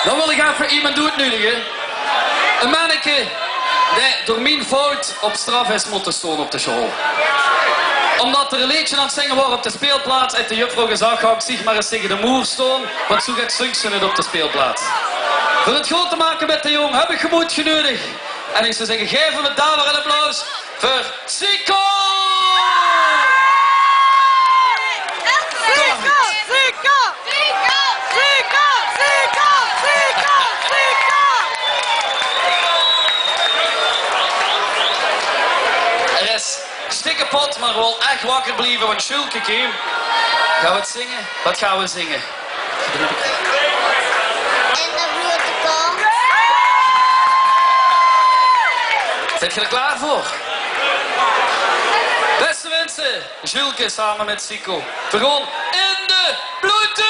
Dan wil ik even iemand uitnodigen. Een manneke die door mijn fout op straf is moeten staan op de school. Omdat er een liedje aan het zingen wordt op de speelplaats en de juffrouw gezegd, ga ik zich maar eens tegen de moer staan, want zo gaat zingen ze niet op de speelplaats. Voor het goed te maken met de jong heb ik gemoed genodigd. En ik zou zeggen, geef hem het daarvoor een applaus voor Zico! Er is stikkenpot, maar wel echt wakker blijven, want Schulke Kim. Gaan we het zingen? Wat gaan we zingen? In de blote kom. Zet je er klaar voor? Beste mensen, Schulke samen met Zico. We gaan in de blote!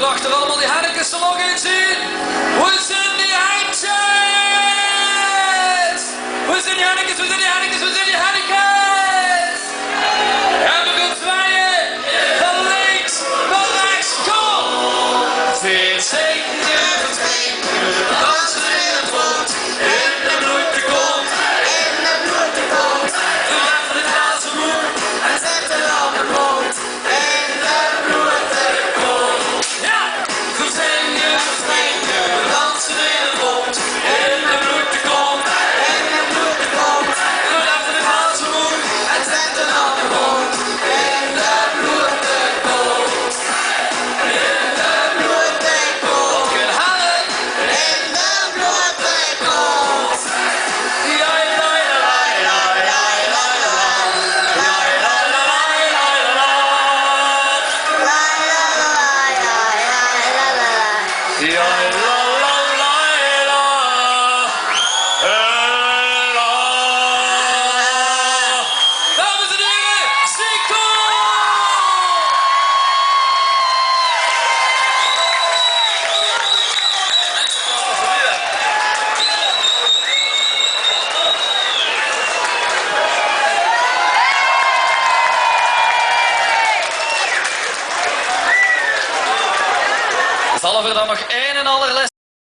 Achter allemaal die Hannekes er nog eens in. Hoe zijn die Hannekes? Hoe zijn die Hannekes? Hoe zijn die Hannekes? Hoe zijn die Hannekes? En we gaan zwaaien. Van links naar rechts. Kom. Verzekeren, dansen in het rond. In de bloed de kont. In de bloed de kont. Verheffen het glazen moer. En zetten aan de mond. In de bloed de kont. Ja! Verzingen, dansen in het rond. In de bloed de kont. In de bloed de kont. Verheffen het glazen moer. En zetten aan de mond. In de bloed de kont. In de bloed de kont. In de bloed de kont. Ja, ja, ja, ja, ja, ja, ja, dames en heren, Zico! Zal er dan nog één en allerlaatste